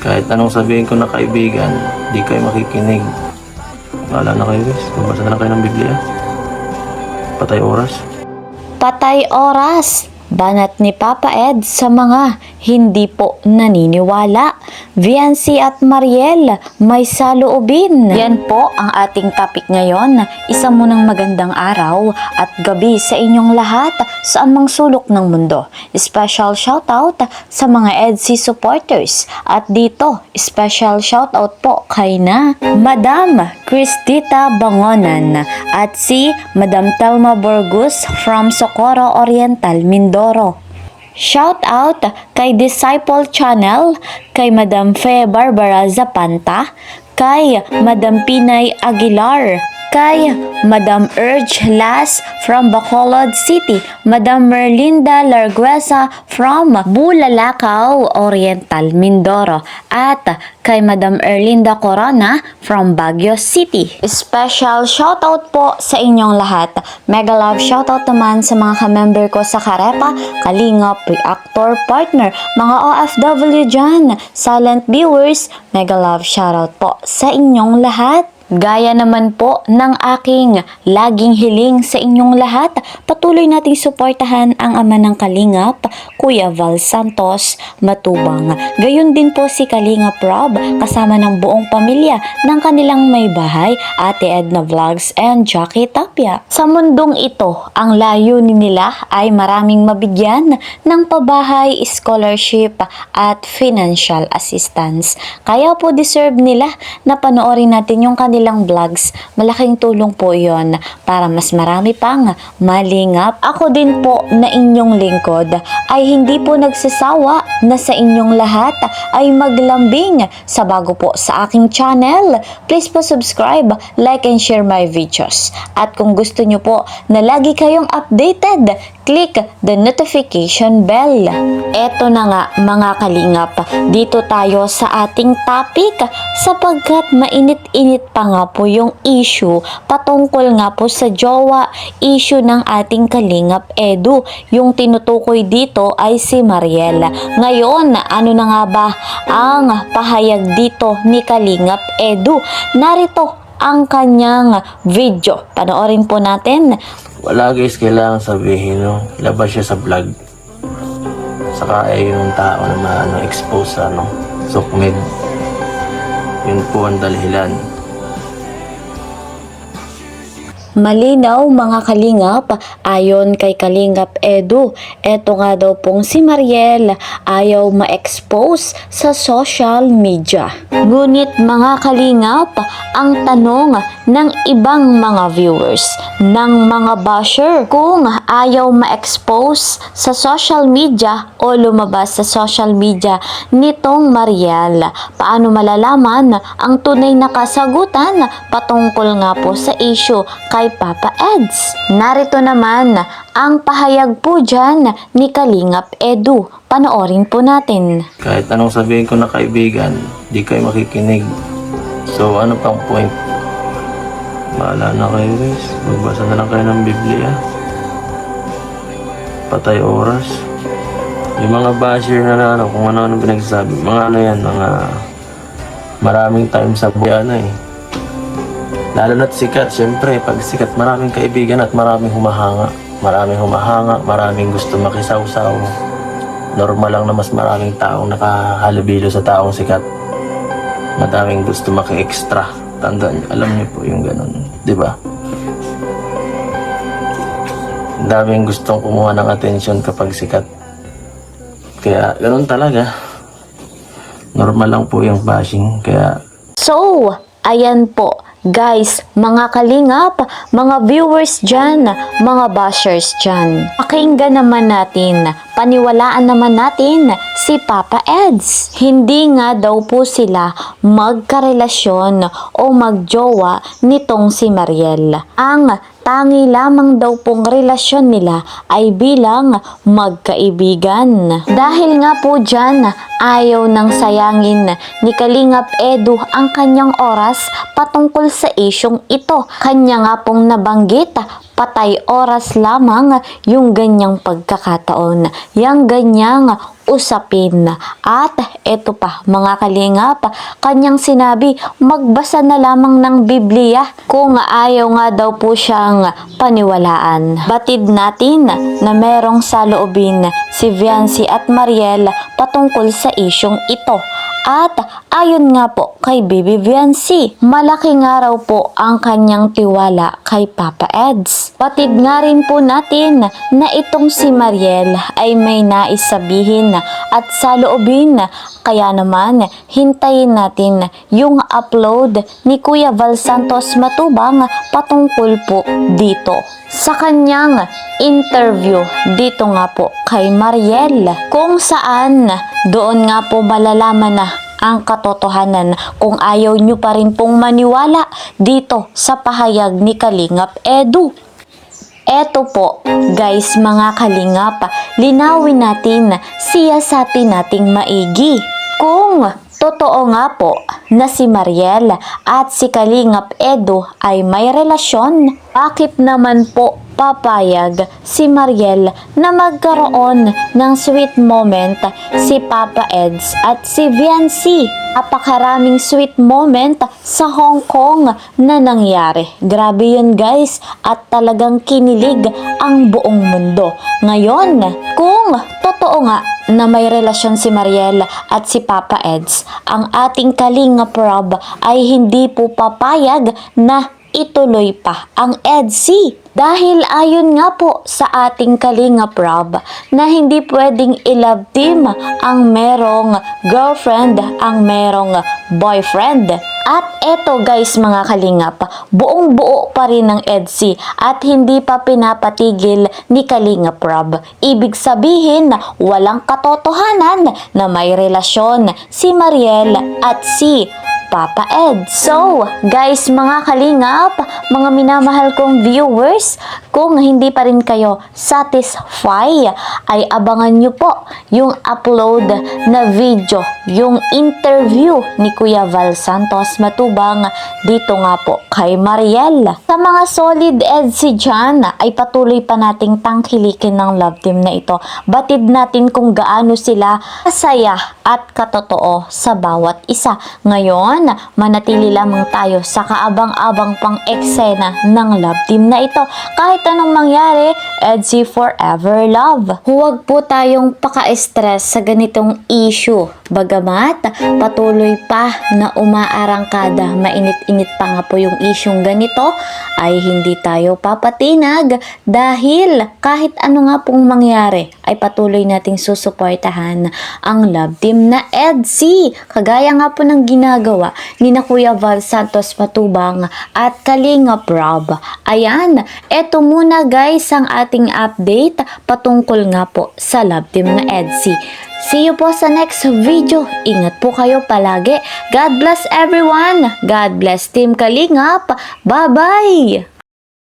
Kahit anong sabihin ko na kaibigan, di kayo makikinig. Wala na kayo guys, magbasa na lang kayo ng Biblia. Patay oras. Patay oras. Banat ni Papa Ed sa mga hindi po naniniwala. Viancy at Mariel, may saloobin. Yan po ang ating topic ngayon. Isa munang magandang araw at gabi sa inyong lahat sa amang sulok ng mundo. Special shoutout sa mga EDC supporters. At dito, special shoutout po kay na Madam Cristita Bangonan at si Madam Telma Burgos from Socorro Oriental, Mindoro. Shout out kay Disciple Channel, kay Madam Fe Barbara Zapanta, kay Madam Pinay Aguilar, kay Madam Urge Las from Bacolod City, Madam Merlinda Larguesa from Bulalakaw Oriental, Mindoro, at kay Madam Erlinda Corona from Baguio City. Special shoutout po sa inyong lahat. Mega love shoutout naman sa mga ka-member ko sa Karepa, Kalingap, Reactor, Partner, mga OFW dyan, silent viewers. Mega love shoutout po sa inyong lahat. Gaya naman po ng aking laging hiling sa inyong lahat, patuloy nating suportahan ang ama ng Kalingap, Kuya Val Santos Matubang. Gayon din po si Kalingap Rob kasama ng buong pamilya ng kanilang may bahay, Ate Edna Vlogs and Jackie Tapia. Sa mundong ito, ang layunin nila ay maraming mabigyan ng pabahay, scholarship at financial assistance. Kaya po deserve nila na panoorin natin yung kanilang vlogs. Malaking tulong po yon para mas marami pang malingap. Ako din po na inyong lingkod ay hindi po nagsasawa na sa inyong lahat ay maglambing sa bago po sa aking channel. Please po subscribe, like and share my videos. At kung gusto nyo po na lagi kayong updated, click the notification bell. Eto na nga mga kalingap, dito tayo sa ating topic sapagkat mainit-init pa nga po yung issue patungkol nga po sa jowa issue ng ating Kalingap Edu. Yung tinutukoy dito ay si Mariel. Ngayon, ano na nga ba ang pahayag dito ni Kalingap Edu? Narito ang kanyang video. Panoorin po natin. Wala guys, kailangan sabihin, no? Labas siya sa vlog. Saka ay yung tao na ma-expose sa sukmed. Yun po ang dalilan. Malinaw mga kalingap, ayon kay Kalingap Edu, eto nga daw pong si Mariel ayaw ma-expose sa social media. Ngunit mga kalingap, ang tanong ng ibang mga viewers, ng mga basher, kung ayaw ma-expose sa social media o lumabas sa social media nitong Mariel, paano malalaman ang tunay na kasagutan patungkol nga po sa issue kay Papa Eds? Narito naman ang pahayag po dyan ni Kalingap Edu. Panoorin po natin. Kahit anong sabihin ko na kaibigan, di kayo makikinig. So ano pang point? Bahala na kayo guys, magbasa na lang kayo ng Biblia. Patay oras. Yung mga basher na kung ano pinagsasabi, mga yan, mga maraming time sa buhay lalo na't sikat, syempre pag sikat maraming kaibigan at maraming humahanga, maraming gusto makisawsaw. Normal lang na mas maraming taong nakahalubilo sa taong sikat, madaming gusto maki-extra. Tandaan, alam niyo po yung ganun, di ba? Daming gustong kumuha ng atensyon kapag sikat, kaya ganun talaga. Normal lang po yung bashing, kaya So, ayan po guys, mga kalingap, mga viewers dyan, mga bashers dyan. Pakinggan naman natin, paniwalaan naman natin si Papa Eds. Hindi nga daw po sila magkarelasyon o magjowa nitong si Mariel. Ang tangi lamang daw pong relasyon nila ay bilang magkaibigan. Dahil nga po dyan, ayaw nang sayangin ni Kalingap Edu ang kanyang oras patungkol sa isyong ito. Kanya nga pong nabanggit, patay oras lamang yung ganyang pagkakataon. Yang ganyang usapin. At eto pa mga kalingap, kanyang sinabi magbasa na lamang ng Biblia kung ayaw nga daw po siyang paniwalaan. Batid natin na merong saloobin si Viancy at Mariel patungkol sa isyong ito. At ayon nga po kay Baby Viancy, malaki nga raw po ang kanyang tiwala kay Papa Eds. Batid nga rin po natin na itong si Mariel ay may nais sabihin at saloobin, kaya naman hintayin natin yung upload ni Kuya Val Santos Matubang patungkol po dito sa kanyang interview dito nga po kay Mariel, kung saan doon nga po malalaman na ang katotohanan kung ayaw nyo pa rin pong maniwala dito sa pahayag ni Kalingap Edu. Eto po guys mga kalingap, linawin natin, siyasatin nating maigi. Kung totoo nga po na si Mariel at si Kalingap Edu ay may relasyon, bakit naman po papayag si Mariel na magkaroon ng sweet moment si Papa Eds at si Viancy? Napakaraming sweet moment sa Hong Kong na nangyari. Grabe yun guys, at talagang kinilig ang buong mundo. Ngayon, kung totoo nga na may relasyon si Mariel at si Papa Eds, ang ating Kalingap Rob ay hindi po papayag na ituloy pa ang EDC. Dahil ayon nga po sa ating Kalingap Rob na hindi pwedeng i-love team ang merong girlfriend, ang merong boyfriend. At eto guys mga kalingap, buong buo pa rin ng EDC at hindi pa pinapatigil ni Kalingap Rob. Ibig sabihin walang katotohanan na may relasyon si Mariel at si Papa Ed. So, guys, mga kalingap, mga minamahal kong viewers, kung hindi pa rin kayo satisfy, ay abangan nyo po yung upload na video, yung interview ni Kuya Val Santos Matubang dito nga po kay Mariel. Sa mga solid EDC dyan, ay patuloy pa nating tangkilikin ng love team na ito. Batid natin kung gaano sila kasaya at katotoo sa bawat isa. Ngayon, manatili lamang tayo sa kaabang-abang pang eksena ng love team na ito. Kahit anong mangyari, EDC forever love. Huwag po tayong paka-stress sa ganitong issue. Bagamat patuloy pa na umaarangkada, mainit-init pa nga po yung isyong ganito, ay hindi tayo papatinag dahil kahit ano nga pong mangyari, ay patuloy nating susuportahan ang love team na EDC. Kagaya nga po ng ginagawa ni na Kuya Val Santos Matubang at Kalingap Rob. Ayan, eto muna guys ang ating update patungkol nga po sa love team na EDC. See you po sa next video. Ingat po kayo palagi. God bless everyone. God bless Team Kalingap. Bye-bye!